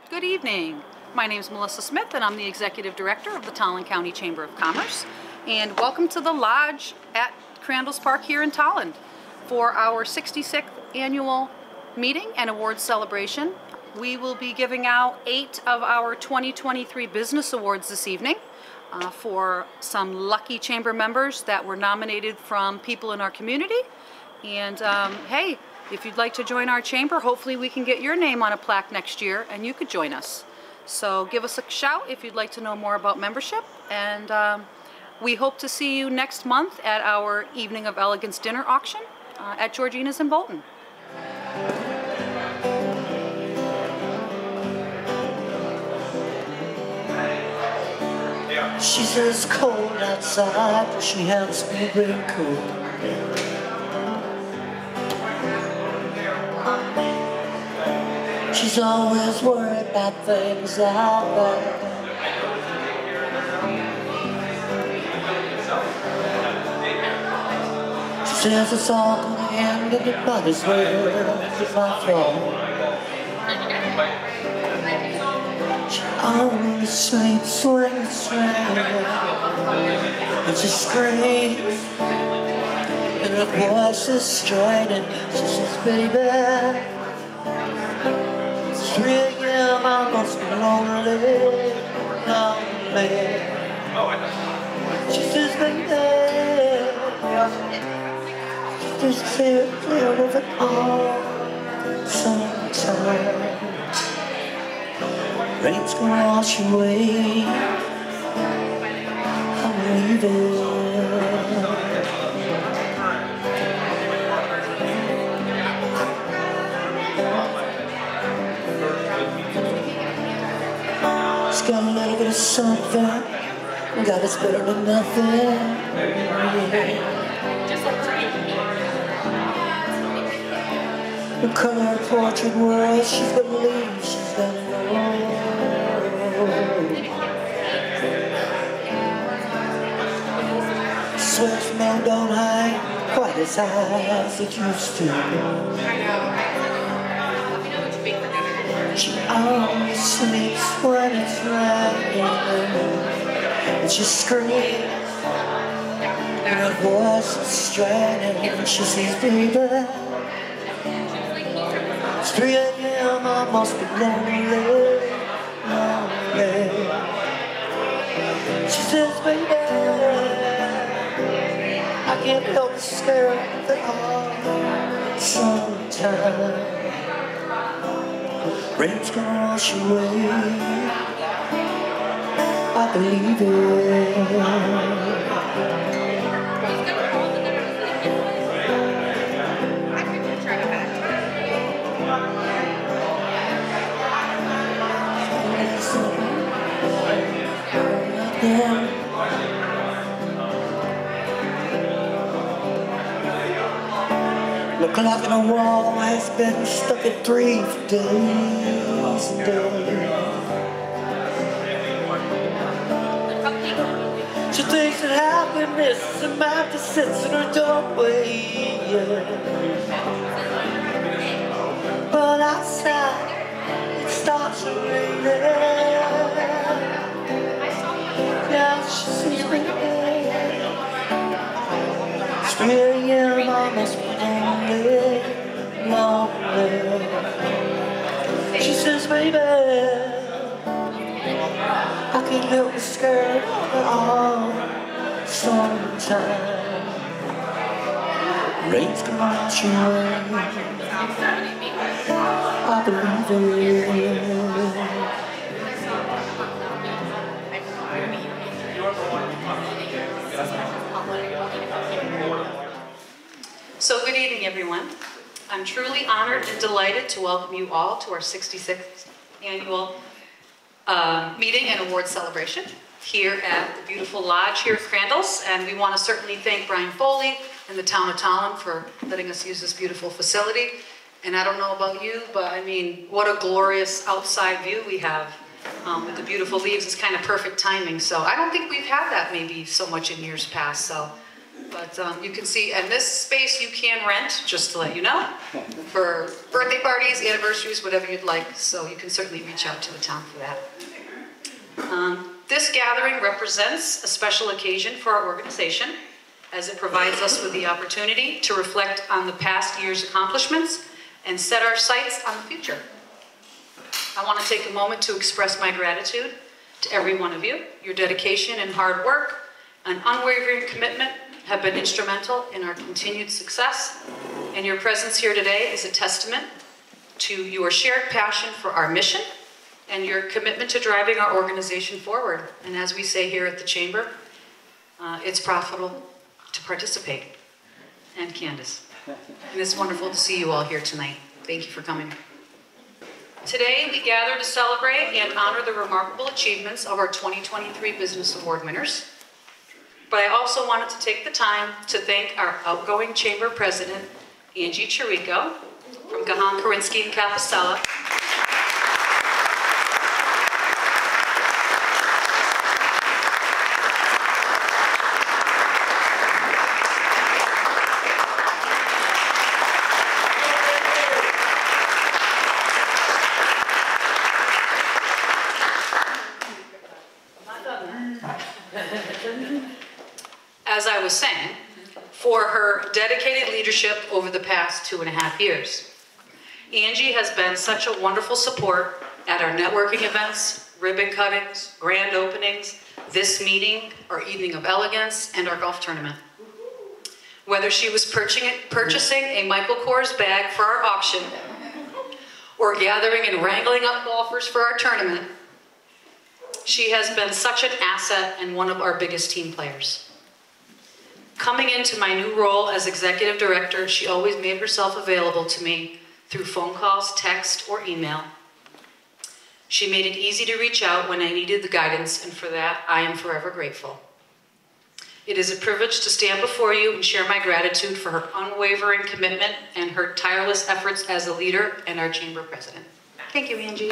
Good evening. My name is Melissa Smith and I'm the Executive Director of the Tolland County Chamber of Commerce. And welcome to the Lodge at Crandall's Park here in Tolland for our 66th annual meeting and awards celebration. We will be giving out 8 of our 2023 Business Awards this evening for some lucky chamber members that were nominated from people in our community. And hey, if you'd like to join our chamber, hopefully we can get your name on a plaque next year and you could join us. So give us a shout if you'd like to know more about membership. And we hope to see you next month at our Evening of Elegance dinner auction at Georgina's in Bolton. She says cold outside, but she has me really cold. She's always worried about things out there. She says it's all gonna end and it might as well if I fall. She always sleeps when it's raining, and she screams, and her voice is straining. She says, baby, 3 a.m. I must be lonely, lonely. She says, baby, just clear of it all sometime. Rain's gonna wash away, I'm leaving. Got a little bit of something, God, it's better than nothing. The colored portrait world, she's gonna leave, she's gonna know. Sweat smell don't hide quite as high as it used to. She always sleeps when it's raining, and she screams, and her voice is straining, and she says, baby, it's 3 a.m. I must be lonely, lonely. She says, baby, I can't help but stare at it all sometimes. Rain's gonna wash away, I believe it. The clock on the wall has been stuck at 3 for days and days. She thinks that happiness is a map that sits in her doorway, yeah. But outside it starts to rain. Yeah, she sees me. It's 3 a.m. I must be lonely, lonely. She says, baby, I can't help but scared at all sometimes. Rain's gone your way. I believe in you. So good evening, everyone. I'm truly honored and delighted to welcome you all to our 66th annual meeting and award celebration here at the beautiful lodge here at Crandall's. And we want to certainly thank Brian Foley and the town of Tolland for letting us use this beautiful facility. And I don't know about you, but I mean, what a glorious outside view we have with the beautiful leaves. It's kind of perfect timing. So I don't think we've had that maybe so much in years past. So. But you can see, and this space you can rent, just to let you know, for birthday parties, anniversaries, whatever you'd like. So you can certainly reach out to the town for that. This gathering represents a special occasion for our organization, as it provides us with the opportunity to reflect on the past year's accomplishments and set our sights on the future. I want to take a moment to express my gratitude to every one of you. Your dedication and hard work, an unwavering commitment, have been instrumental in our continued success, and your presence here today is a testament to your shared passion for our mission and your commitment to driving our organization forward. And as we say here at the Chamber, it's profitable to participate. And Candace. And it's wonderful to see you all here tonight. Thank you for coming. Today we gather to celebrate and honor the remarkable achievements of our 2023 Business Award winners. But I also wanted to take the time to thank our outgoing Chamber President, Angie Chirico, from Gahan, Karinsky, and Capicella. As I was saying, for her dedicated leadership over the past 2.5 years. Angie has been such a wonderful support at our networking events, ribbon cuttings, grand openings, this meeting, our evening of elegance, and our golf tournament. Whether she was purchasing a Michael Kors bag for our auction, or gathering and wrangling up golfers for our tournament, she has been such an asset and one of our biggest team players. Coming into my new role as executive director, she always made herself available to me through phone calls, text, or email. She made it easy to reach out when I needed the guidance, and for that, I am forever grateful. It is a privilege to stand before you and share my gratitude for her unwavering commitment and her tireless efforts as a leader and our chamber president. Thank you, Angie.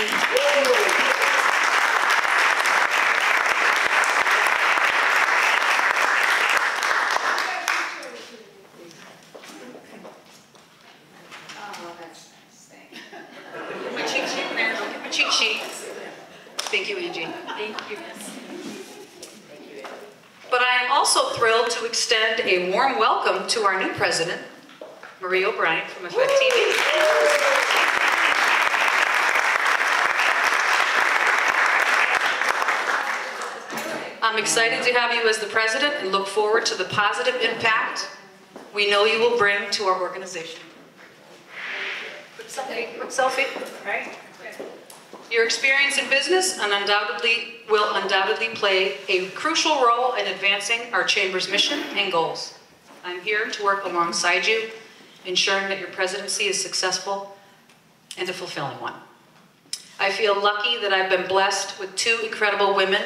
Thank you, Angie. Thank you. But I am also thrilled to extend a warm welcome to our new president, Marie O'Brien from Effect TV. I'm excited to have you as the president and look forward to the positive impact we know you will bring to our organization. Quick selfie, right? Your experience in business will undoubtedly play a crucial role in advancing our Chamber's mission and goals. I'm here to work alongside you, ensuring that your presidency is successful and a fulfilling one. I feel lucky that I've been blessed with two incredible women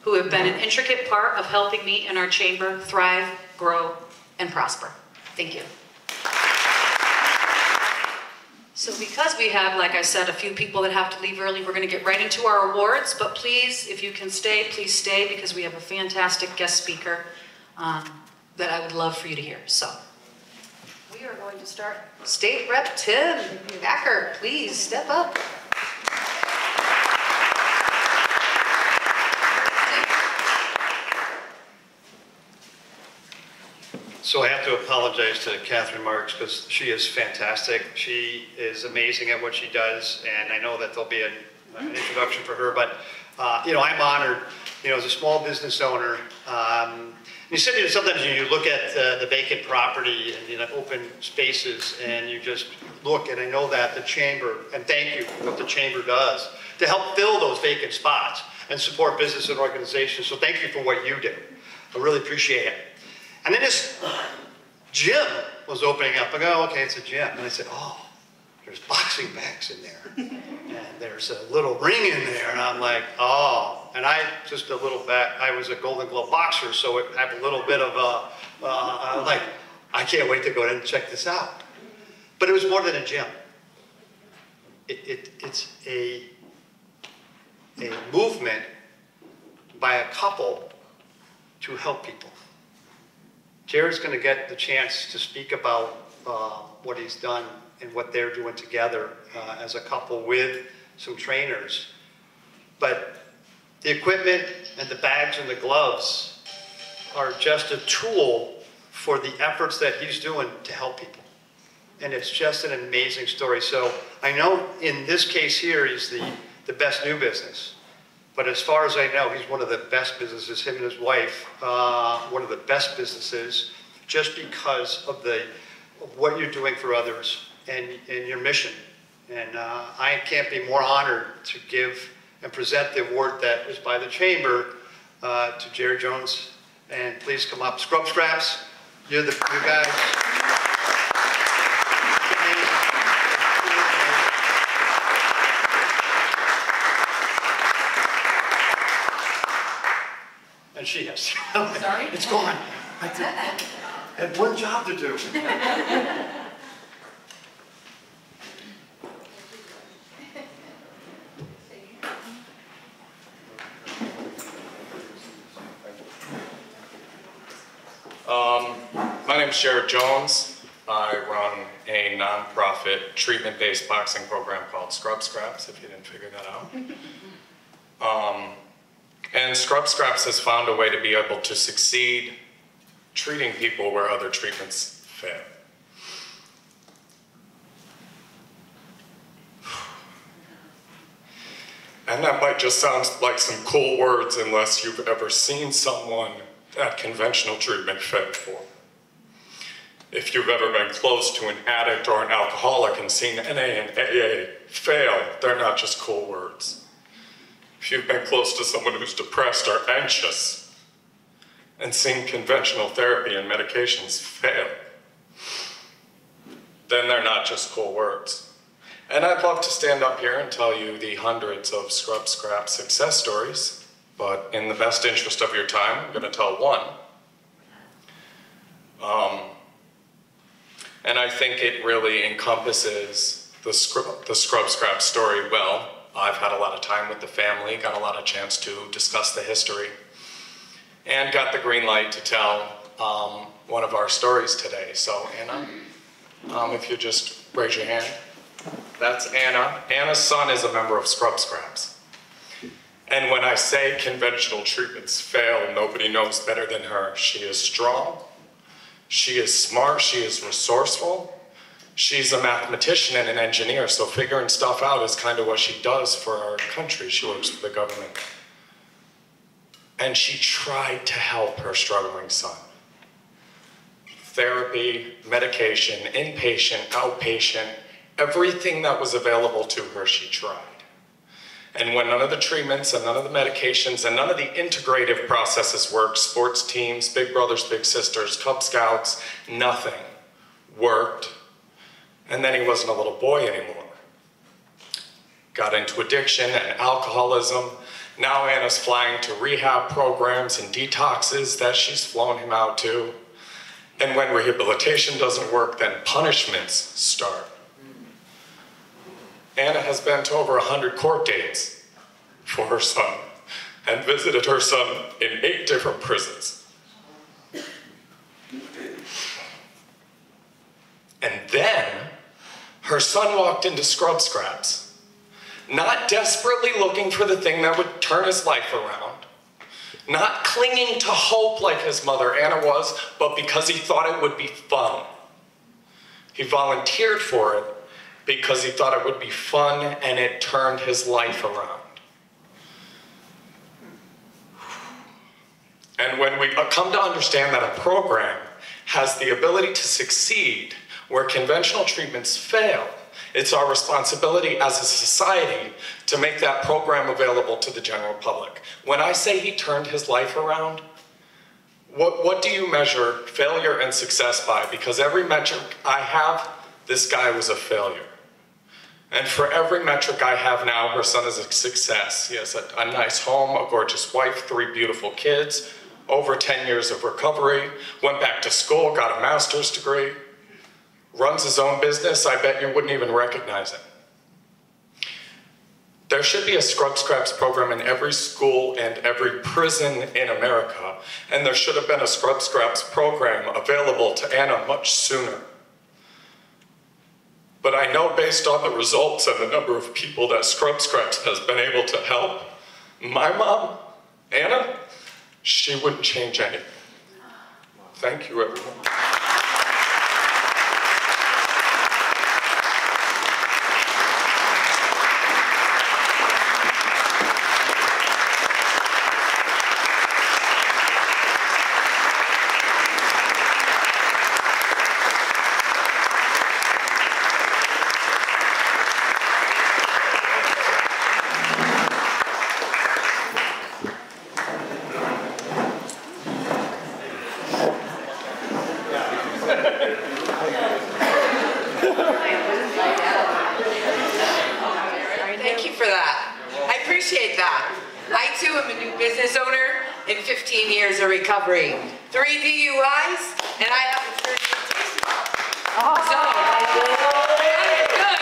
who have been an intricate part of helping me and our Chamber thrive, grow, and prosper. Thank you. So because we have, like I said, a few people that have to leave early, we're going to get right into our awards. But please, if you can stay, please stay, because we have a fantastic guest speaker that I would love for you to hear. So we are going to start. State Rep Tim Acker, please step up. So I have to apologize to Catherine Marks because she is fantastic. She is amazing at what she does, and I know that there'll be an introduction for her. But you know, I'm honored. You know, as a small business owner, You sit there, sometimes you look at the vacant property and open spaces, and you just look, and I know that the chamber, and thank you for what the chamber does to help fill those vacant spots and support business and organizations. So thank you for what you do. I really appreciate it. And then this gym was opening up. I go, okay, it's a gym. And I said, oh, there's boxing bags in there. And there's a little ring in there. And I'm like, oh. And I was a Golden Glove boxer, so it had a little bit of like, I can't wait to go in and check this out. But it was more than a gym. It's a movement by a couple to help people. Jared's going to get the chance to speak about what he's done and what they're doing together as a couple with some trainers. But the equipment and the bags and the gloves are just a tool for the efforts that he's doing to help people. And it's just an amazing story. So I know in this case here, he's the best new business. But as far as I know, he's one of the best businesses, him and his wife, one of the best businesses, just because of what you're doing for others and your mission. And I can't be more honored to give and present the award that is by the Chamber to Jerry Jones. And please come up. Scrub Scraps, you guys. And she has. Sorry? It's gone. I had one job to do. My name is Jared Jones. I run a nonprofit treatment-based boxing program called Scrub Scraps, if you didn't figure that out. And Scrub Scraps has found a way to be able to succeed treating people where other treatments fail. And that might just sound like some cool words unless you've ever seen someone that conventional treatment failed for. If you've ever been close to an addict or an alcoholic and seen NA and AA fail, they're not just cool words. If you've been close to someone who's depressed or anxious and seen conventional therapy and medications fail, then they're not just cool words. And I'd love to stand up here and tell you the hundreds of Scrub Scrap success stories, but in the best interest of your time, I'm going to tell one. And I think it really encompasses the Scrub Scrap story well. I've had a lot of time with the family, got a lot of chance to discuss the history, and got the green light to tell one of our stories today. So Anna, if you just raise your hand. That's Anna. Anna's son is a member of Scrub Scraps. And when I say conventional treatments fail, nobody knows better than her. She is strong, she is smart, she is resourceful. She's a mathematician and an engineer, so figuring stuff out is kind of what she does for our country. She works for the government. And she tried to help her struggling son. Therapy, medication, inpatient, outpatient, everything that was available to her, she tried. And when none of the treatments and none of the medications and none of the integrative processes worked, sports teams, big brothers, big sisters, Cub Scouts, nothing worked. And then he wasn't a little boy anymore. Got into addiction and alcoholism. Now Anna's flying to rehab programs and detoxes that she's flown him out to. And when rehabilitation doesn't work, then punishments start. Anna has been to over 100 court dates for her son and visited her son in 8 different prisons. And then her son walked into Scrub Scraps, not desperately looking for the thing that would turn his life around, not clinging to hope like his mother Anna was, but because he thought it would be fun. He volunteered for it because he thought it would be fun, and it turned his life around. And when we come to understand that a program has the ability to succeed where conventional treatments fail, it's our responsibility as a society to make that program available to the general public. When I say he turned his life around, what do you measure failure and success by? Because every metric I have, this guy was a failure. And for every metric I have now, her son is a success. He has a nice home, a gorgeous wife, 3 beautiful kids, over 10 years of recovery, went back to school, got a master's degree, runs his own business. I bet you wouldn't even recognize it. There should be a Scrub Scraps program in every school and every prison in America, and there should have been a Scrub Scraps program available to Anna much sooner. But I know based on the results and the number of people that Scrub Scraps has been able to help, my mom, Anna, she wouldn't change anything. Thank you, everyone. Thank you for that. I appreciate that. I too am a new business owner in 15 years of recovery. 3 DUIs, and I have a 30 taste. So, it's good. It's good.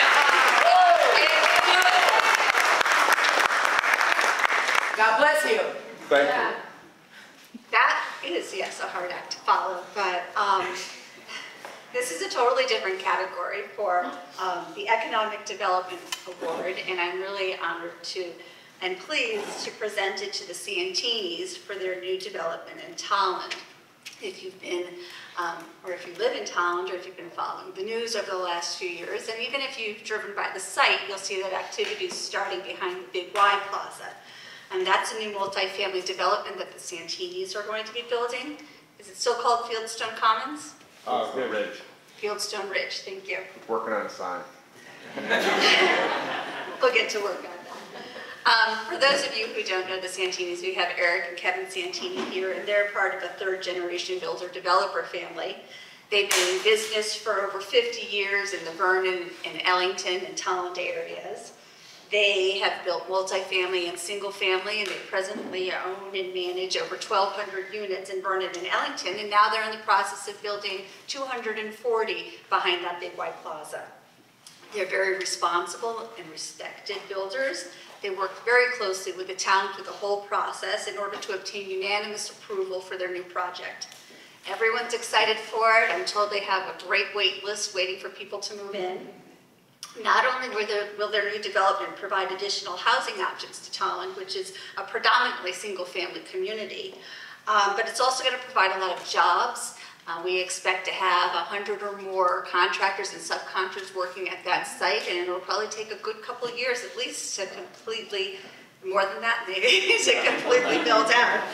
God bless you. Thank you. That is, yes, a hard act to follow, but this is a totally different category for the Economic Development Award, and I'm really honored to and pleased to present it to the Santini's for their new development in Tolland. If you've been, or if you live in Tolland, or if you've been following the news over the last few years, and even if you've driven by the site, you'll see that activity is starting behind the Big Y Plaza. And that's a new multi-family development that the Santini's are going to be building. Is it still called Fieldstone Commons? Ridge. Fieldstone Ridge, thank you. Working on a sign. We'll get to work on that. For those of you who don't know the Santini's, we have Eric and Kevin Santini here, and they're part of a 3rd-generation builder-developer family. They've been in business for over 50 years in the Vernon and Ellington and Tolland areas. They have built multifamily and single-family, and they presently own and manage over 1,200 units in Vernon and Ellington, and now they're in the process of building 240 behind that Big White Plaza. They're very responsible and respected builders. They work very closely with the town through the whole process in order to obtain unanimous approval for their new project. Everyone's excited for it. I'm told they have a great wait list waiting for people to move in. Not only will their new development provide additional housing options to Tolland, which is a predominantly single-family community, but it's also going to provide a lot of jobs. We expect to have 100 or more contractors and subcontractors working at that site, and it'll probably take a good couple of years at least to completely, more than that maybe, to completely build out.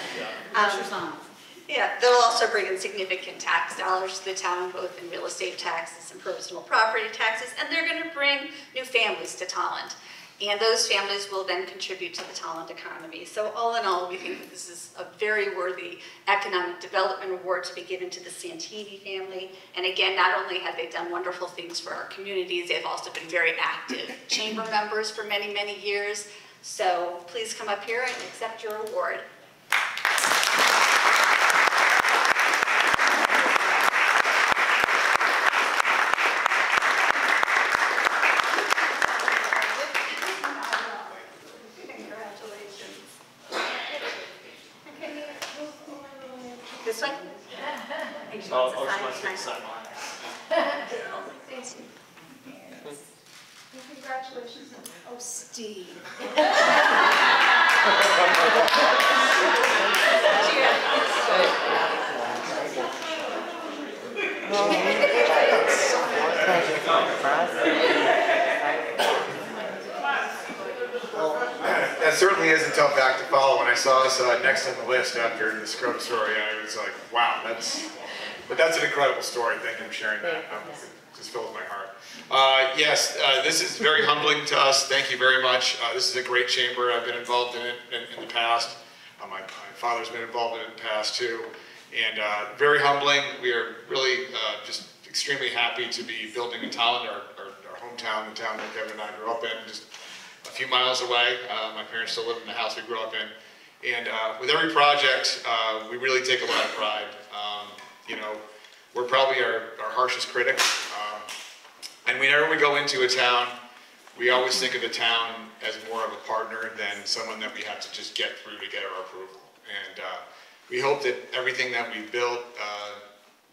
Yeah, they'll also bring in significant tax dollars to the town, both in real estate taxes and personal property taxes, and they're going to bring new families to Tolland. And those families will then contribute to the Tolland economy. So all in all, we think that this is a very worthy economic development award to be given to the Santini family. And again, not only have they done wonderful things for our communities, they've also been very active chamber members for many, many years. So please come up here and accept your award. This one? Congratulations. Oh, Steve. As certainly is a tough act to follow. When I saw us next on the list after the scrub story, I was like, wow, that's an incredible story. Thank you for sharing that. It just fills my heart. Yes, this is very humbling to us. Thank you very much. This is a great chamber. I've been involved in it in the past. My father's been involved in it in the past too. And very humbling. We are really just extremely happy to be building in Tolland, our hometown, the town that Kevin and I grew up in, just a few miles away. My parents still live in the house we grew up in. And with every project, we really take a lot of pride. You know, we're probably our harshest critic. And whenever we go into a town, we always think of the town as more of a partner than someone that we have to just get through to get our approval. And we hope that everything that we built,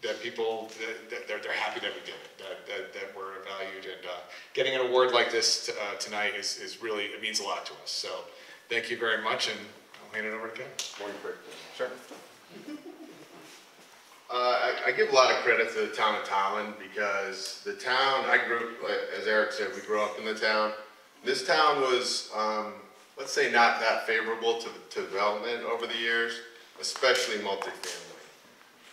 that people, they're happy that we did it, that we're valued. And getting an award like this tonight is really, it means a lot to us. So thank you very much, and I'll hand it over to Ken. One quick thing. Sure. I give a lot of credit to the town of Tolland because the town, as Eric said, we grew up in the town. This town was, let's say, not that favorable to development over the years, especially multifamily.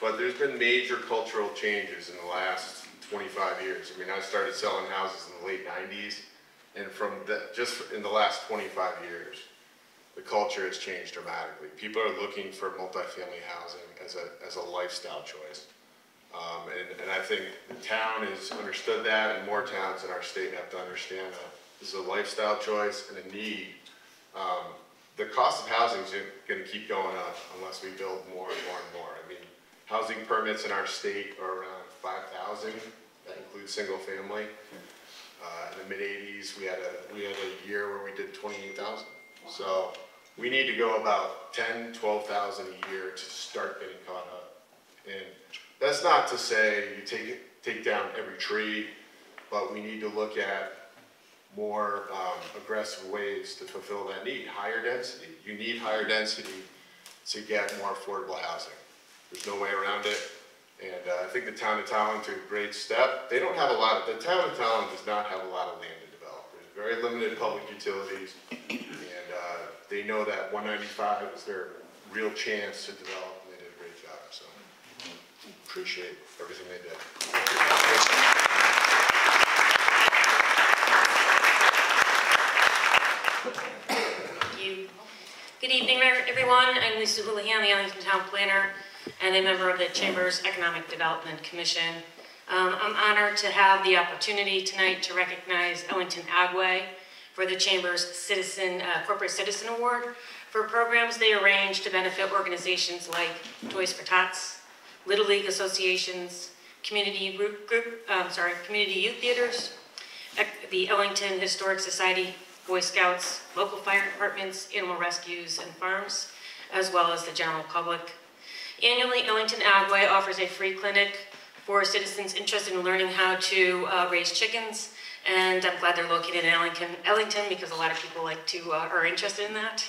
But there's been major cultural changes in the last 25 years. I mean, I started selling houses in the late 90s, and just in the last 25 years, the culture has changed dramatically. People are looking for multifamily housing as a lifestyle choice. And I think the town has understood that, and more towns in our state have to understand that this is a lifestyle choice and a need. The cost of housing is going to keep going up unless we build more and more and more. I mean, housing permits in our state are around 5,000. That includes single family. In the mid-'80s, we had a year where we did 28,000. So we need to go about 10, 12,000 a year to start getting caught up. And that's not to say you take down every tree, but we need to look at more aggressive ways to fulfill that need. Higher density. You need higher density to get more affordable housing. There's no way around it. And I think the town of Tolland took a great step. They don't have a lot of, the town of Tolland does not have a lot of land to develop. There's very limited public utilities, and they know that 195 is their real chance to develop, and they did a great job. So appreciate everything they did. Thank you. Good evening, everyone. I'm Lisa Houlihan, the Ellington Town Planner, and a member of the Chamber's Economic Development Commission. I'm honored to have the opportunity tonight to recognize Ellington Outgoing for the Chamber's Corporate Citizen Award for programs they arrange to benefit organizations like Toys for Tots, Little League associations, community youth theaters, the Ellington Historic Society, Boy Scouts, local fire departments, animal rescues and farms, as well as the general public. Annually, Ellington Outgoing offers a free clinic for citizens interested in learning how to raise chickens, and I'm glad they're located in Ellington because a lot of people are interested in that.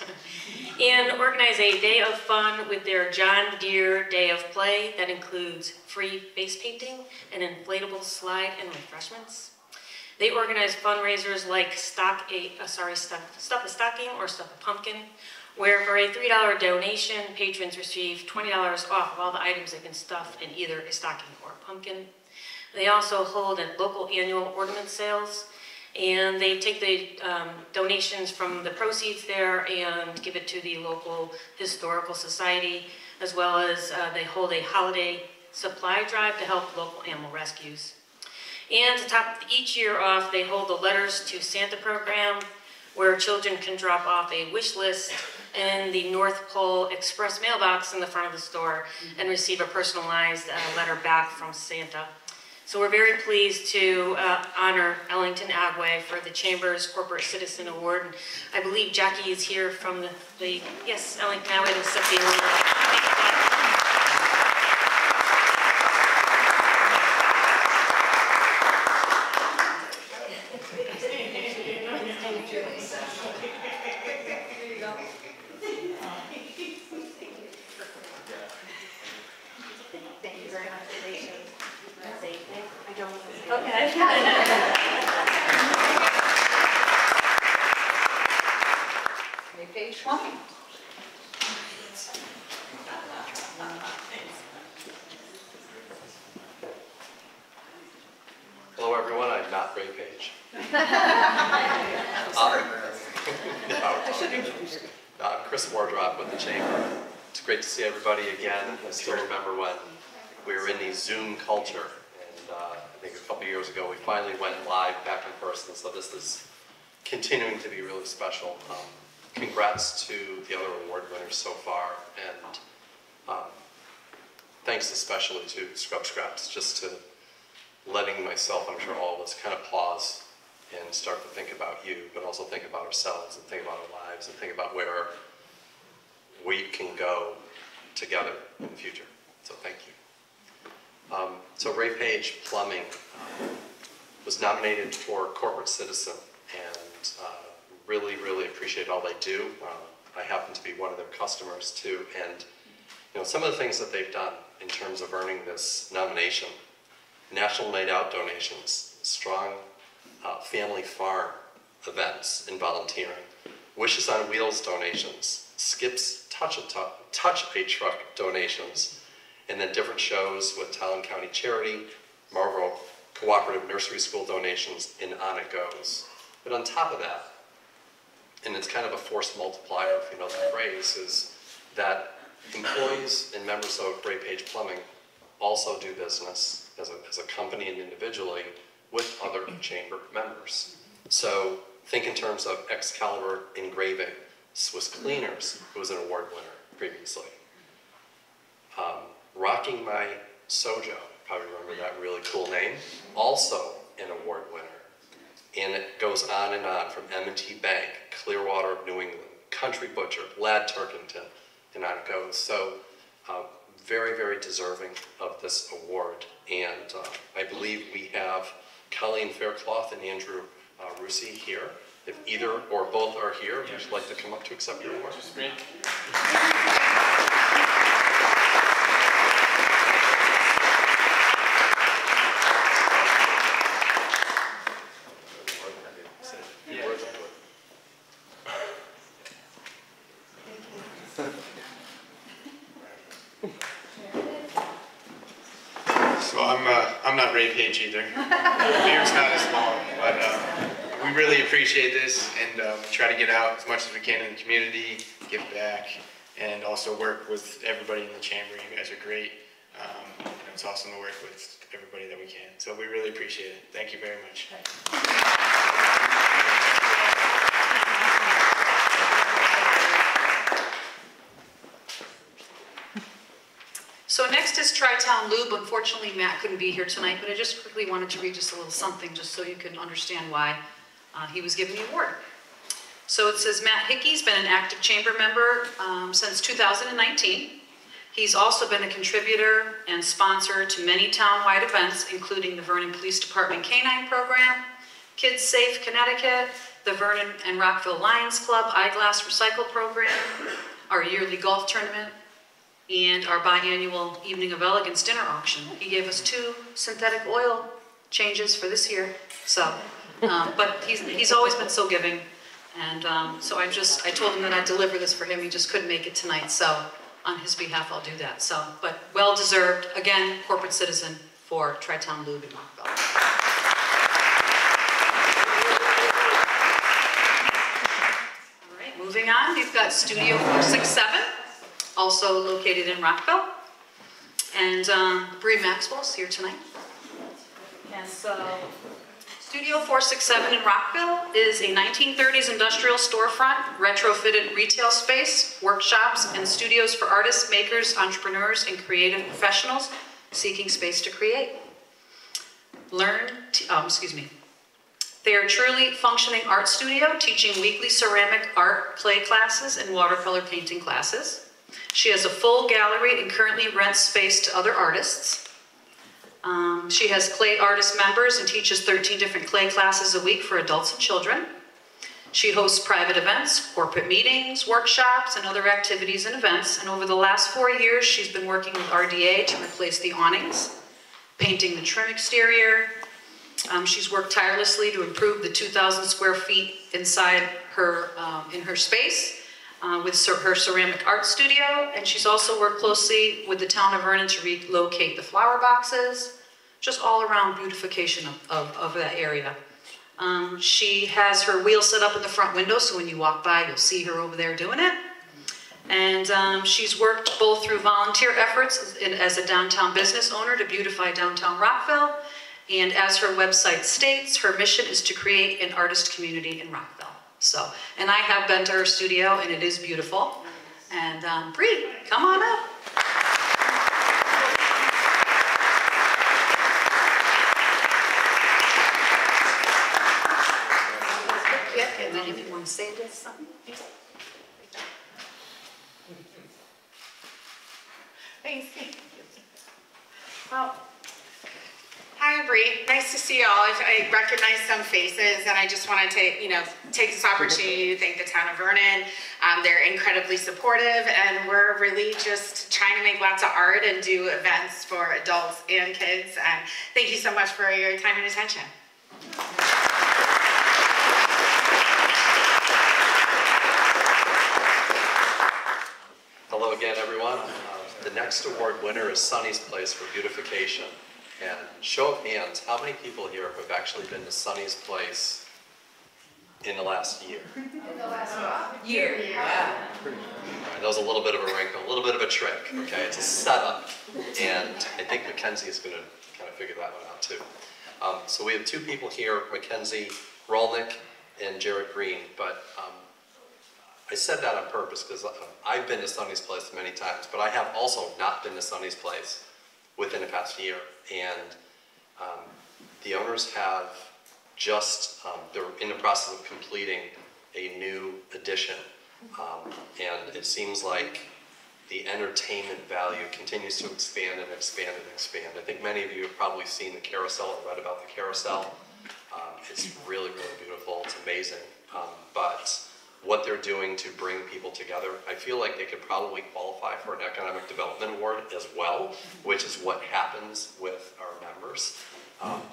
And organize a day of fun with their John Deere Day of Play that includes free face painting, an inflatable slide, and refreshments. They organize fundraisers like Stuff a Stocking or Stuff a Pumpkin, where for a $3 donation, patrons receive $20 off of all the items they can stuff in either a stocking or a pumpkin. They also hold local annual ornament sales, and they take the donations from the proceeds there and give it to the local historical society, as well as they hold a holiday supply drive to help local animal rescues. And to top each year off, they hold the Letters to Santa program, where children can drop off a wish list in the North Pole Express mailbox in the front of the store and receive a personalized letter back from Santa. So we're very pleased to honor Ellington Outgoing for the Chamber's Corporate Citizen Award. And I believe Jackie is here from yes, Ellington Outgoing is something. Page Plumbing. Hello everyone, I'm not Ray Page. I'm Chris Wardrop with the Chamber. It's great to see everybody again. I still remember when we were in the Zoom culture, and I think a couple years ago we finally went live back in person, so this is continuing to be really special. Congrats to the other award winners so far, and thanks especially to Scrub Scraps, just to letting myself, I'm sure all of us, kind of pause and start to think about you, but also think about ourselves and think about our lives and think about where we can go together in the future. So thank you. So Ray Page Plumbing was nominated for Corporate Citizen, and really, really appreciate all they do. I happen to be one of their customers too, and you know, some of the things that they've done in terms of earning this nomination: National Night Out donations, strong family farm events and volunteering, Wishes on Wheels donations, Skip's Touch a Truck donations, and then different shows with Tolland County Charity, Marlboro Cooperative Nursery School donations, and on it goes. But on top of that, and it's kind of a force multiplier, if you know the phrase, is that employees and members of Ray Page Plumbing also do business as a company and individually with other chamber members. So think in terms of Excalibur Engraving, Swiss Cleaners, who was an award winner previously. Rocking My Sojo, probably remember that really cool name, also an award winner. And it goes on from M&T Bank, Clearwater of New England, Country Butcher, Lad Turkington, and on it goes. So very, very deserving of this award. And I believe we have Colleen Faircloth and Andrew Russi here. If either or both are here, would you like to come up to accept your award? So I'm not Ray Page either. The beard's not as long, but we really appreciate this and try to get out as much as we can in the community, give back, and also work with everybody in the chamber. You guys are great. And it's awesome to work with everybody that we can. So we really appreciate it. Thank you very much. So next is Tri-Town Lube. Unfortunately, Matt couldn't be here tonight, but I just quickly wanted to read just a little something just so you can understand why he was given the award. So it says, Matt Hickey's been an active chamber member since 2019. He's also been a contributor and sponsor to many town-wide events, including the Vernon Police Department Canine Program, Kids Safe Connecticut, the Vernon and Rockville Lions Club Eyeglass Recycle Program, our yearly golf tournament, and our biannual Evening of Elegance dinner auction. He gave us 2 synthetic oil changes for this year. So, but he's always been so giving, and so I told him that I'd deliver this for him. He just couldn't make it tonight, so on his behalf I'll do that. So, but well deserved. Again, corporate citizen for Tri-Town Lube in Rockville. All right, moving on. We've got Studio 467. Also located in Rockville, and Bree Maxwell's here tonight. And so, Studio 467 in Rockville is a 1930s industrial storefront, retrofitted retail space, workshops, and studios for artists, makers, entrepreneurs, and creative professionals seeking space to create. They are a truly functioning art studio, teaching weekly ceramic art, clay classes, and watercolor painting classes. She has a full gallery and currently rents space to other artists. She has clay artist members and teaches 13 different clay classes a week for adults and children. She hosts private events, corporate meetings, workshops, and other activities and events. And over the last 4 years, she's been working with RDA to replace the awnings, painting the trim exterior. She's worked tirelessly to improve the 2,000 square feet inside her, in her space. with her ceramic art studio, and she's also worked closely with the town of Vernon to relocate the flower boxes, just all around beautification of that area. She has her wheel set up in the front window, so when you walk by, you'll see her over there doing it. And she's worked both through volunteer efforts as a downtown business owner to beautify downtown Rockville, and as her website states, her mission is to create an artist community in Rockville. So, and I have been to her studio, and it is beautiful. And Bree, come on up. Yeah, and then if you want to say this, something. Thanks. Well, hi, Bree. Nice to see you all. I recognize some faces, and I just want to take this opportunity to thank the town of Vernon. They're incredibly supportive, and we're really just trying to make lots of art and do events for adults and kids. And thank you so much for your time and attention. Hello again, everyone. The next award winner is Sunny's Place for Beautification. And show of hands, how many people here have actually been to Sunny's Place in the last year? In the last Year. Yeah. All right, that was a little bit of a wrinkle, a little bit of a trick, okay? It's a setup, and I think Mackenzie is going to kind of figure that one out too. So we have two people here, Mackenzie Rolnick and Jared Green, but I said that on purpose because I've been to Sunny's Place many times, but I have also not been to Sunny's Place within the past year. And the owners have just, they're in the process of completing a new addition. And it seems like the entertainment value continues to expand and expand and expand. I think many of you have probably seen the carousel and read about the carousel. It's really, really beautiful. It's amazing. But what they're doing to bring people together, I feel like they could probably qualify for an economic development award as well, which is what happens with our members.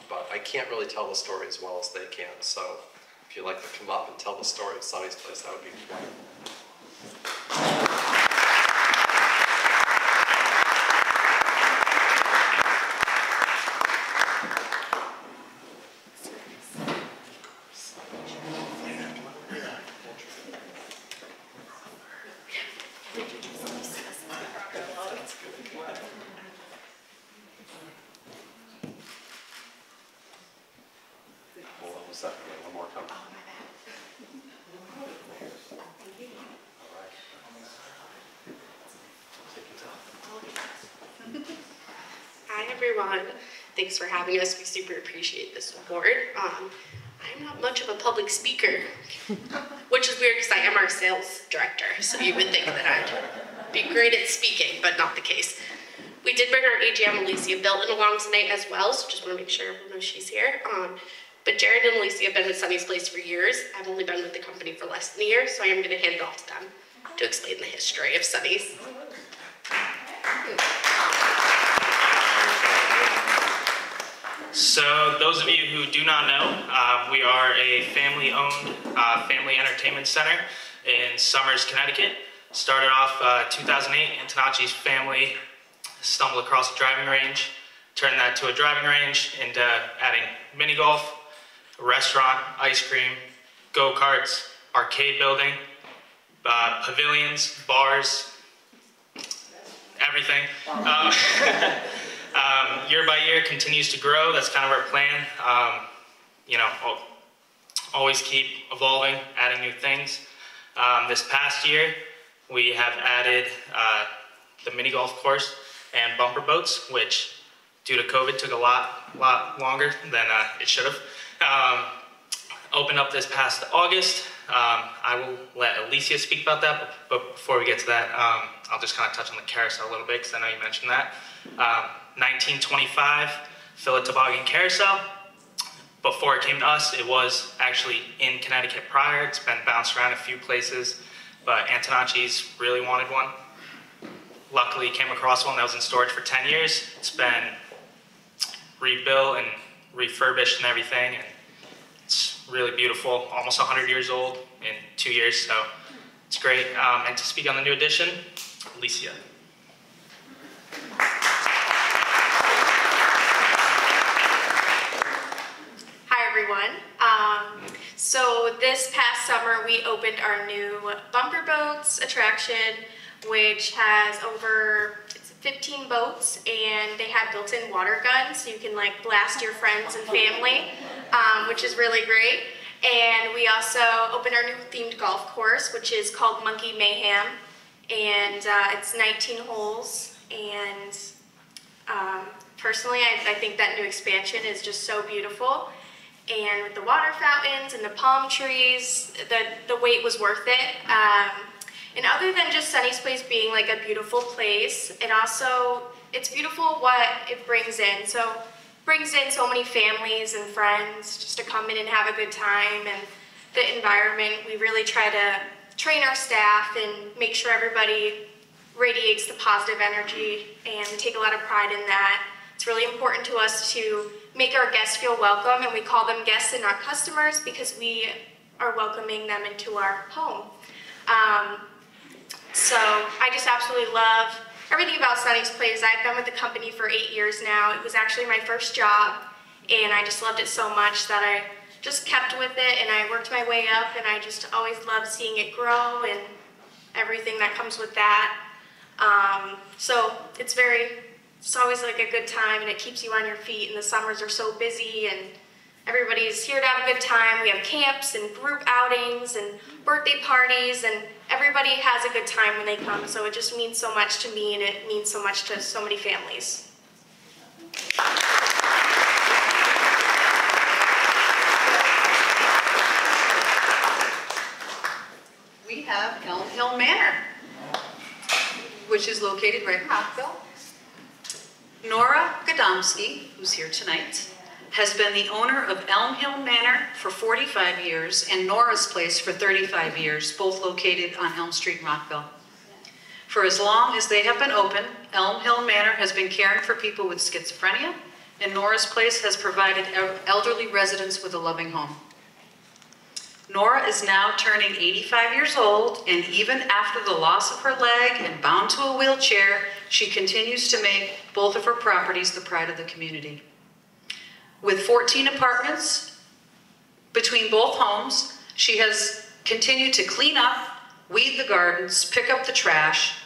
But I can't really tell the story as well as they can. So if you'd like to come up and tell the story of Sunny's Place, that would be wonderful. One more coming. Hi everyone, thanks for having us. We super appreciate this award. I'm not much of a public speaker, which is weird because I am our sales director, so you would think that I'd be great at speaking, but not the case. We did bring our AGM Alicia Bilton along tonight as well, so just want to make sure everyone knows she's here. But Jared and Alicia have been with Sunny's Place for years. I've only been with the company for less than a year, so I am going to hand it off to them to explain the history of Sunny's. So those of you who do not know, we are a family-owned family entertainment center in Somers, Connecticut. Started off 2008, Antonacci's family stumbled across a driving range, turned that to a driving range into adding mini golf, a restaurant, ice cream, go-karts, arcade building, pavilions, bars, everything. Year by year continues to grow. That's kind of our plan. You know, always keep evolving, adding new things. This past year, we have added the mini golf course and bumper boats, which due to COVID took a lot longer than it should have. Opened up this past August. I will let Alicia speak about that, but before we get to that, I'll just kind of touch on the carousel a little bit because I know you mentioned that. 1925, Philip Toboggan Carousel. Before it came to us, it was actually in Connecticut prior. It's been bounced around a few places, but Antonacci's really wanted one. Luckily, came across one that was in storage for 10 years. It's been rebuilt and refurbished and everything, and it's really beautiful. Almost 100 years old in 2 years, so It's great. And to speak on the new addition, Alicia. Hi everyone. So this past summer we opened our new Bumper Boats attraction, which has over 15 boats, and they have built-in water guns, so you can like blast your friends and family, which is really great. And we also opened our new themed golf course, which is called Monkey Mayhem, and it's 19 holes. And personally, I think that new expansion is just so beautiful. And with the water fountains and the palm trees, the wait was worth it. And other than just Sunny's Place being like a beautiful place, it's beautiful what it brings in. So it brings in so many families and friends just to come in and have a good time. And the environment, we really try to train our staff and make sure everybody radiates the positive energy, and we take a lot of pride in that. It's really important to us to make our guests feel welcome, and we call them guests and not customers because we are welcoming them into our home. So I just absolutely love everything about Sunny's Place. I've been with the company for 8 years now. It was actually my first job, and I just loved it so much that I just kept with it, and I worked my way up, and I just always loved seeing it grow and everything that comes with that. So it's always like a good time, and it keeps you on your feet, and the summers are so busy, and everybody's here to have a good time. We have camps and group outings and birthday parties, and everybody has a good time when they come, so it just means so much to me, and it means so much to so many families. We have Elm Hill Manor, which is located right in Rockville. Nora Godomsky, who's here tonight, has been the owner of Elm Hill Manor for 45 years and Nora's Place for 35 years, both located on Elm Street in Rockville. For as long as they have been open, Elm Hill Manor has been caring for people with schizophrenia, and Nora's Place has provided elderly residents with a loving home. Nora is now turning 85 years old, and even after the loss of her leg and bound to a wheelchair, she continues to make both of her properties the pride of the community. With 14 apartments between both homes, she has continued to clean up, weed the gardens, pick up the trash,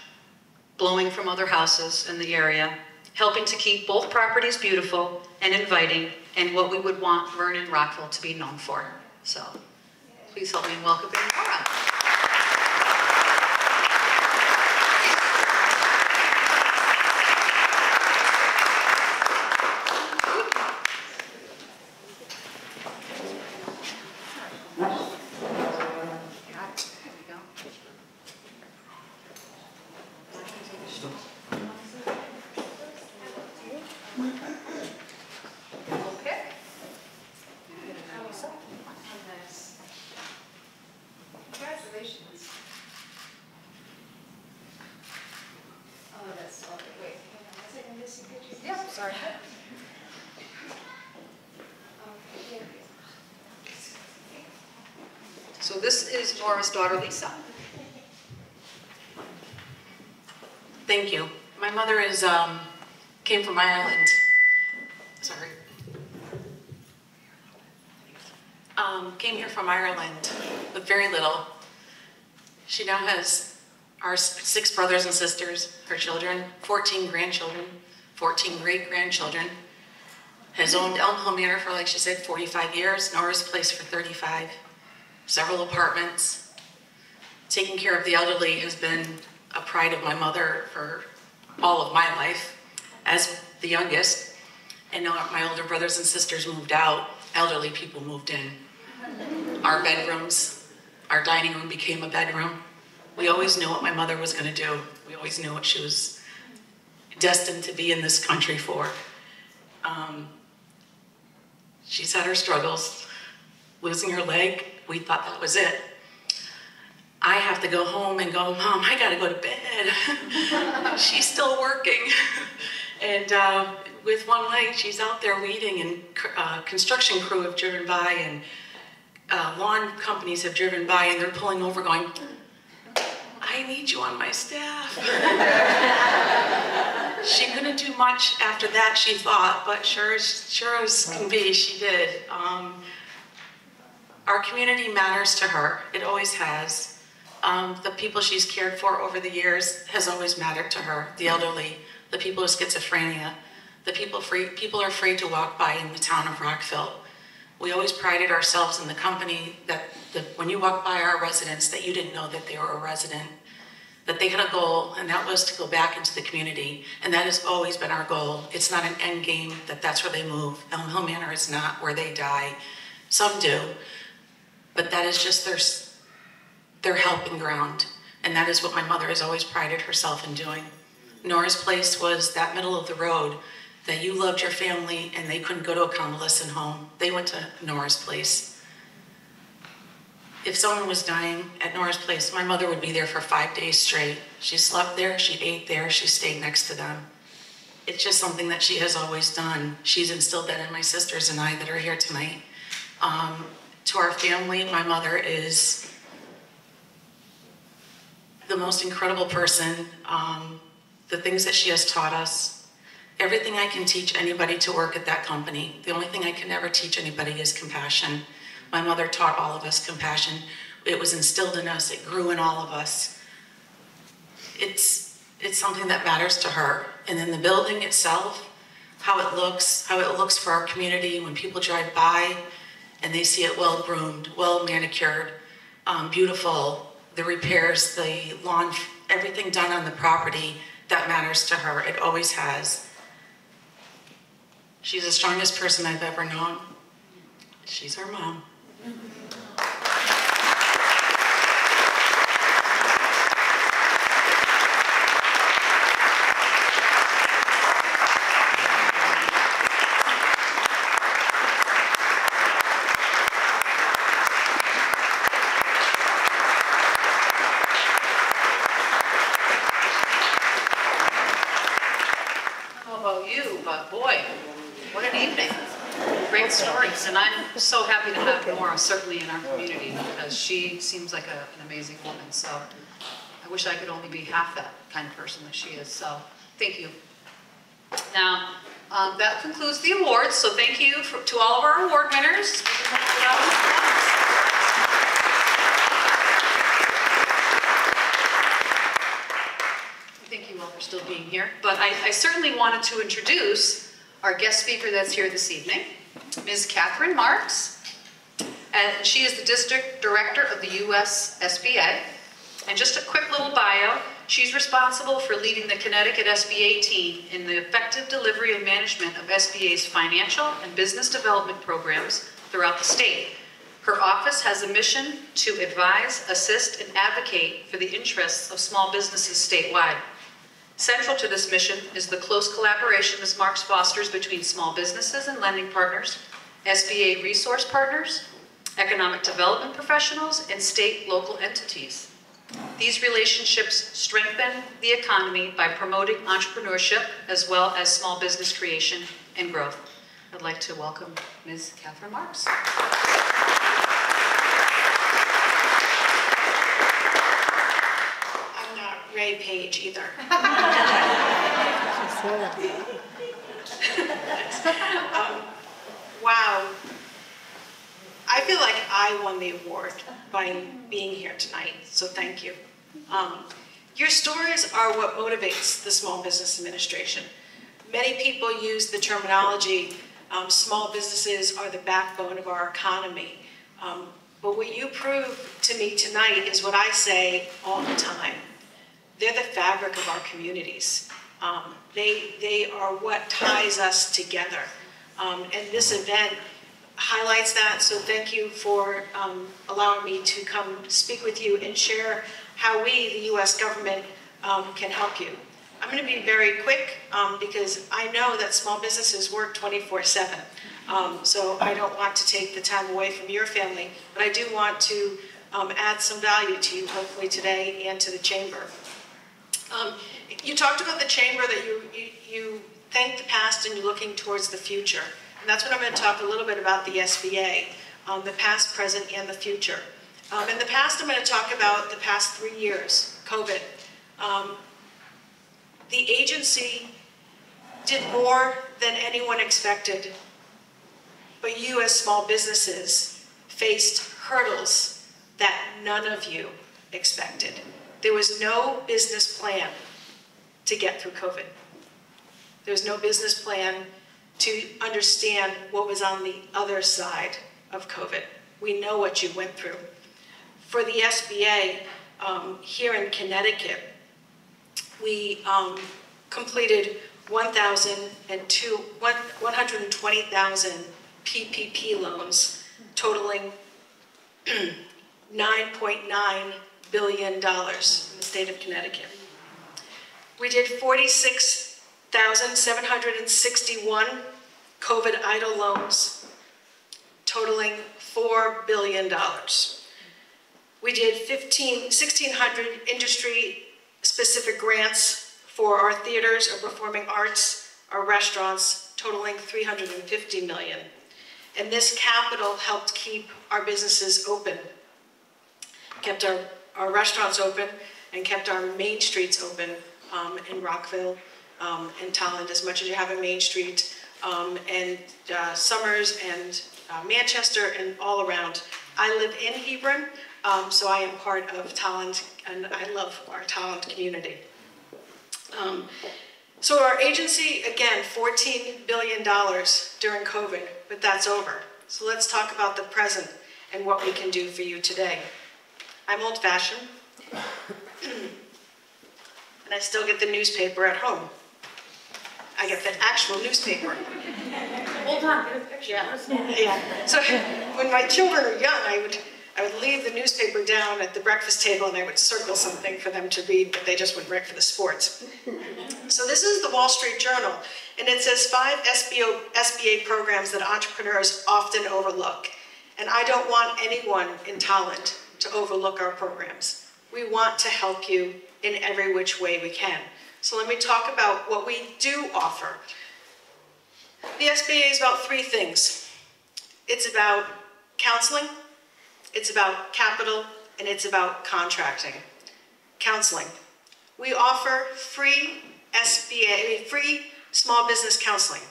blowing from other houses in the area, helping to keep both properties beautiful and inviting, and what we would want Vernon Rockville to be known for. So please help me in welcoming Nora. So this is Nora's daughter, Lisa. Thank you. My mother came from Ireland. Sorry. Came here from Ireland with very little. She now has our 6 brothers and sisters, her children, 14 grandchildren, 14 great-grandchildren. Has owned Elm Hill Manor for, like she said, 45 years, Nora's Place for 35. Several apartments. Taking care of the elderly has been a pride of my mother for all of my life as the youngest. And now my older brothers and sisters moved out, elderly people moved in. Our bedrooms, our dining room became a bedroom. We always knew what my mother was going to do. We always knew what she was destined to be in this country for. She's had her struggles. Losing her leg, we thought that was it. I have to go home and go, Mom, I gotta go to bed. She's still working. And with one leg, she's out there weeding, and construction crew have driven by, and lawn companies have driven by, and they're pulling over going, need you on my staff. She couldn't do much after that, she thought, but sure as can be, she did. Our community matters to her. It always has. The people she's cared for over the years has always mattered to her. The elderly, the people with schizophrenia, the people are afraid to walk by in the town of Rockville. We always prided ourselves in the company that when you walk by our residents, that you didn't know that they were a resident, that they had a goal, and that was to go back into the community. And that has always been our goal. It's not an end game that that's where they move. Elm Hill Manor is not where they die. Some do, but that is just their helping ground. And that is what my mother has always prided herself in doing. Nora's Place was that middle of the road that you loved your family and they couldn't go to a convalescent home. They went to Nora's Place. If someone was dying at Nora's Place, my mother would be there for 5 days straight. She slept there, she ate there, she stayed next to them. It's just something that she has always done. She's instilled that in my sisters and I that are here tonight. To our family, my mother is the most incredible person. The things that she has taught us, everything I can teach anybody to work at that company. The only thing I can never teach anybody is compassion. My mother taught all of us compassion. It was instilled in us, it grew in all of us. It's something that matters to her. And then the building itself, how it looks for our community when people drive by and they see it well groomed, well manicured, beautiful, the repairs, the lawn, everything done on the property, that matters to her. It always has. She's the strongest person I've ever known. She's our mom. Stories, and I'm so happy to have Nora certainly in our community because she seems like an amazing woman. So I wish I could only be half that kind of person that she is. So thank you. Now that concludes the awards. So thank you to all of our award winners. Thank you all for still being here. But I certainly wanted to introduce our guest speaker that's here this evening. Ms. Catherine Marks, and she is the District Director of the U.S. SBA. And just a quick little bio, she's responsible for leading the Connecticut SBA team in the effective delivery and management of SBA's financial and business development programs throughout the state. Her office has a mission to advise, assist, and advocate for the interests of small businesses statewide. Central to this mission is the close collaboration Ms. Marks fosters between small businesses and lending partners, SBA resource partners, economic development professionals, and state local entities. These relationships strengthen the economy by promoting entrepreneurship as well as small business creation and growth. I'd like to welcome Ms. Catherine Marks. Ray Page either. Wow. I feel like I won the award by being here tonight, so thank you. Your stories are what motivates the Small Business Administration. Many people use the terminology, small businesses are the backbone of our economy. But what you prove to me tonight is what I say all the time. They're the fabric of our communities. They are what ties us together. And this event highlights that, so thank you for allowing me to come speak with you and share how we, the U.S. government, can help you. I'm going to be very quick because I know that small businesses work 24/7. So I don't want to take the time away from your family, but I do want to add some value to you, hopefully today, and to the Chamber. You talked about the Chamber, that you thank the past and you're looking towards the future. And that's what I'm going to talk a little bit about the SBA, the past, present, and the future. In the past, I'm going to talk about the past 3 years. COVID. The agency did more than anyone expected, but you as small businesses faced hurdles that none of you expected. There was no business plan to get through COVID. There was no business plan to understand what was on the other side of COVID. We know what you went through. For the SBA, here in Connecticut, we completed 120,000 PPP loans totaling $9.9 billion in the state of Connecticut. We did 46,761 COVID EIDL loans totaling $4 billion. We did 1,600 industry-specific grants for our theaters, our performing arts, our restaurants, totaling $350 million. And this capital helped keep our businesses open, kept our restaurants open, and kept our main streets open in Rockville and Tolland, as much as you have a Main Street, and Somers and Manchester and all around. I live in Hebron, so I am part of Tolland, and I love our Tolland community. So our agency, again, $14 billion during COVID, but that's over. So let's talk about the present and what we can do for you today. I'm old-fashioned, and I still get the newspaper at home. I get the actual newspaper. Hold on, get a picture. Yeah. So when my children were young, I would leave the newspaper down at the breakfast table and I would circle something for them to read, but they just went right for the sports. So this is the Wall Street Journal, and it says 5 SBA programs that entrepreneurs often overlook. And I don't want anyone in Tolland to overlook our programs. We want to help you in every which way we can. So let me talk about what we do offer. The SBA is about 3 things. It's about counseling, it's about capital, and it's about contracting. Counseling. We offer free free small business counseling.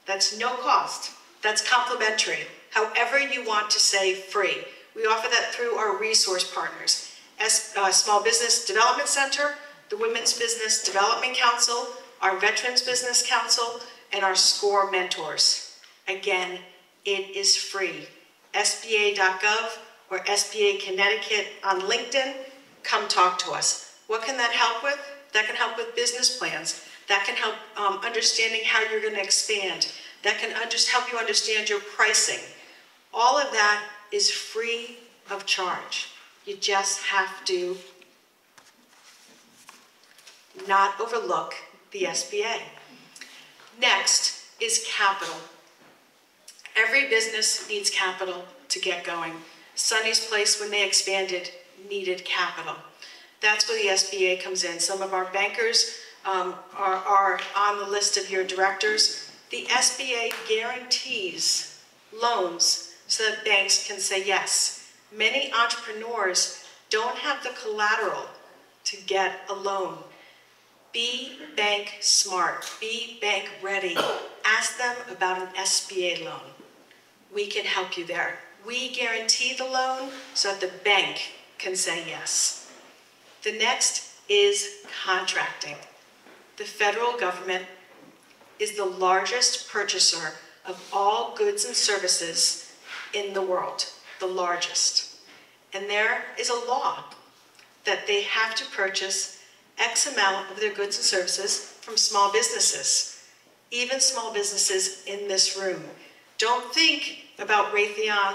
That's no cost. That's complimentary. However you want to say free. We offer that through our resource partners. Small Business Development Center, the Women's Business Development Council, our Veterans Business Council, and our SCORE mentors. Again, it is free. SBA.gov or SBA Connecticut on LinkedIn, come talk to us. What can that help with? That can help with business plans. That can help understanding how you're going to expand. That can help you understand your pricing. All of that is free of charge. You just have to not overlook the SBA. Next is capital. Every business needs capital to get going. Sunny's Place, when they expanded, needed capital. That's where the SBA comes in. Some of our bankers are on the list of your directors. The SBA guarantees loans so that banks can say yes. Many entrepreneurs don't have the collateral to get a loan. Be bank smart, be bank ready. Ask them about an SBA loan. We can help you there. We guarantee the loan so that the bank can say yes. The next is contracting. The federal government is the largest purchaser of all goods and services in the world, the largest. And there is a law that they have to purchase X amount of their goods and services from small businesses, even small businesses in this room. Don't think about Raytheon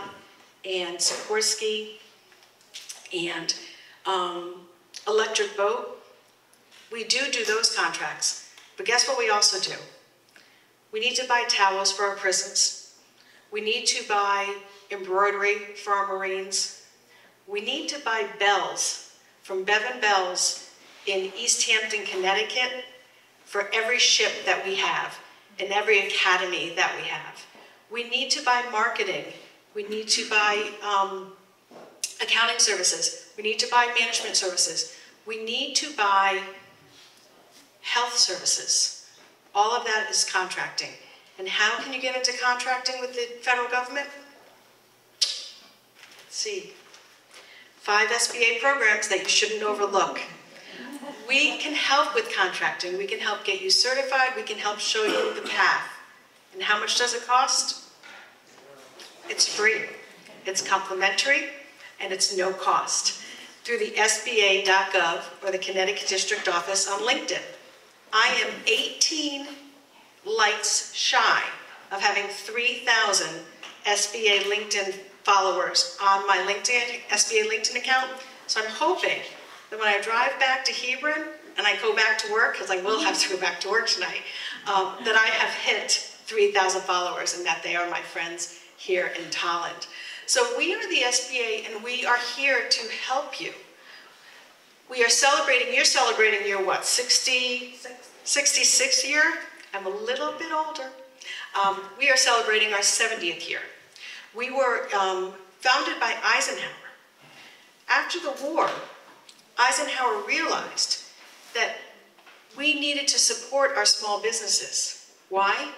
and Sikorsky and Electric Boat. We do those contracts, but guess what we also do? We need to buy towels for our prisons. We need to buy embroidery for our Marines. We need to buy bells from Bevan Bells in East Hampton, Connecticut for every ship that we have and every academy that we have. We need to buy marketing. We need to buy accounting services. We need to buy management services. We need to buy health services. All of that is contracting. And how can you get into contracting with the federal government? Let's see. 5 SBA programs that you shouldn't overlook. We can help with contracting. We can help get you certified. We can help show you the path. And how much does it cost? It's free. It's complimentary, and it's no cost. Through the SBA.gov or the Connecticut District Office on LinkedIn. I am 18 likes shy of having 3,000 SBA LinkedIn followers on my SBA LinkedIn account. So I'm hoping that when I drive back to Hebron and I go back to work, because I will have to go back to work tonight, that I have hit 3,000 followers and that they are my friends here in Tolland. So we are the SBA and we are here to help you. We are celebrating, you're celebrating your what, 66th year? I'm a little bit older. We are celebrating our 70th year. We were founded by Eisenhower. After the war, Eisenhower realized that we needed to support our small businesses. Why?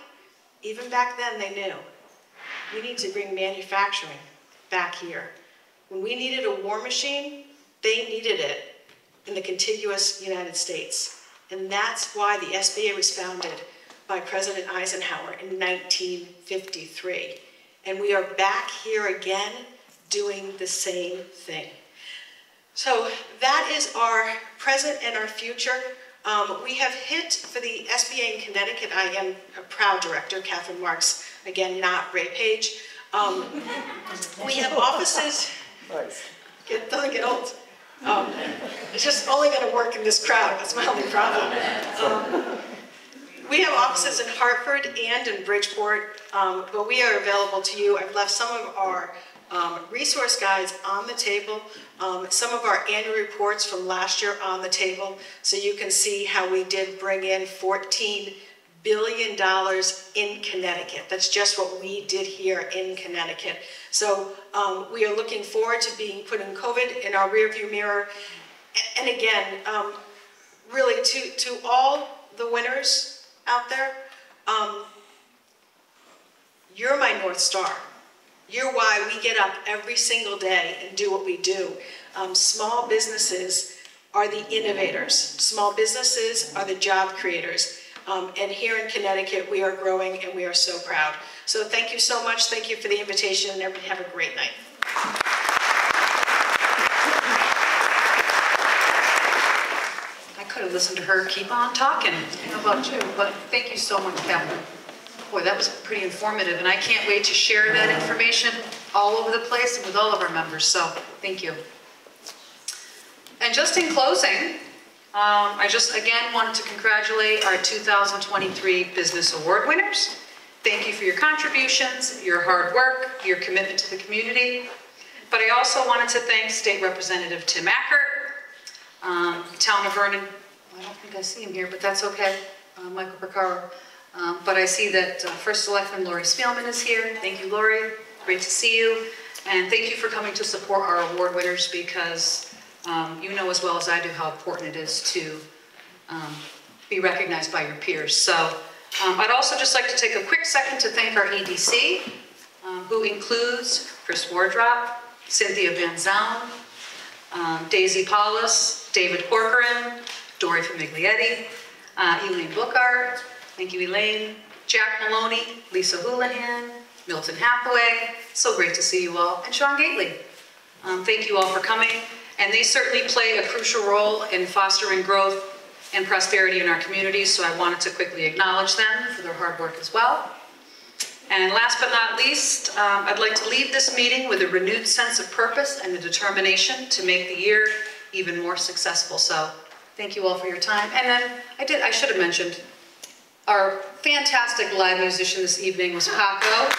Even back then they knew. We need to bring manufacturing back here. When we needed a war machine, they needed it in the contiguous United States. And that's why the SBA was founded by President Eisenhower in 1953. And we are back here again doing the same thing. So that is our present and our future. We have hit, for the SBA in Connecticut, I am a proud director, Catherine Marks, again, not Ray Page. We have offices, it doesn't get old. It's just only going to work in this crowd, that's my only problem. We have offices in Hartford and in Bridgeport, but we are available to you. I've left some of our resource guides on the table, some of our annual reports from last year on the table, so you can see how we did bring in $14 billion in Connecticut. That's just what we did here in Connecticut. So we are looking forward to putting COVID in our rearview mirror. And again, really to all the winners out there, you're my North Star. You're why we get up every single day and do what we do. Small businesses are the innovators. Small businesses are the job creators. And here in Connecticut, we are growing and we are so proud. So thank you so much. Thank you for the invitation, and everybody have a great night. I could have listened to her keep on talking. How about you? But thank you so much, Catherine. Boy, that was pretty informative, and I can't wait to share that information all over the place and with all of our members, so thank you. And just in closing, I just again wanted to congratulate our 2023 Business Award winners. Thank you for your contributions, your hard work, your commitment to the community. But I also wanted to thank State Representative Tim Ackert, Town of Vernon, I don't think I see him here, but that's okay, Michael Percaro. But I see that First Selectman Lori Spielman is here. Thank you, Lori. Great to see you. And thank you for coming to support our award winners, because you know as well as I do how important it is to be recognized by your peers. So I'd also just like to take a quick second to thank our EDC, who includes Chris Wardrop, Cynthia Van Zoun, Daisy Paulus, David Corcoran, Dory Famiglietti, Elaine Bookart, thank you, Elaine, Jack Maloney, Lisa Houlihan, Milton Hathaway, so great to see you all, and Sean Gately. Thank you all for coming, and they certainly play a crucial role in fostering growth and prosperity in our communities, so I wanted to quickly acknowledge them for their hard work as well. And last but not least, I'd like to leave this meeting with a renewed sense of purpose and a determination to make the year even more successful. So thank you all for your time. And then I should have mentioned, our fantastic live musician this evening was Paco.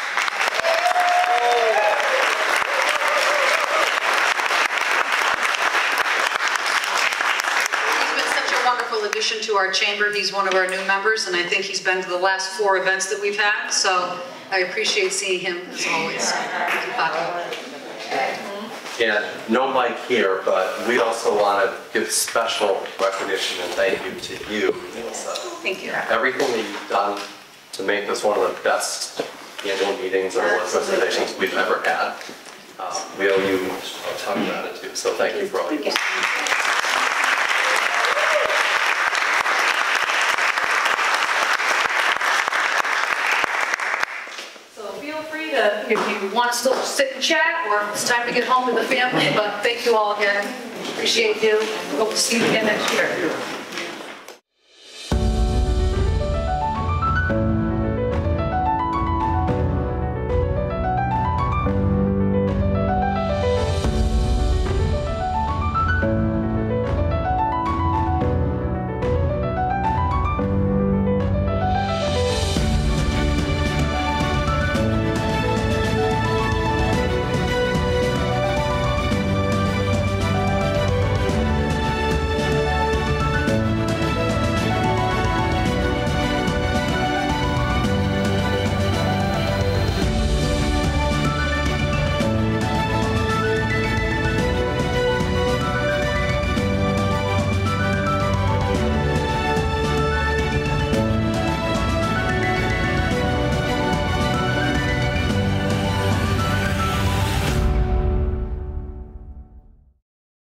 He's been such a wonderful addition to our chamber. He's one of our new members, and I think he's been to the last 4 events that we've had, so I appreciate seeing him as always. Thank you, Paco. And no mic here, but we also want to give special recognition and thank you to you, Melissa. Thank you. Everything that you've done to make this one of the best annual meetings or work presentations we've ever had. We owe you a ton of gratitude, so thank you for all you do. Feel free to, if you want to still sit and chat, or it's time to get home to the family, but thank you all again. Appreciate you. Hope to see you again next year.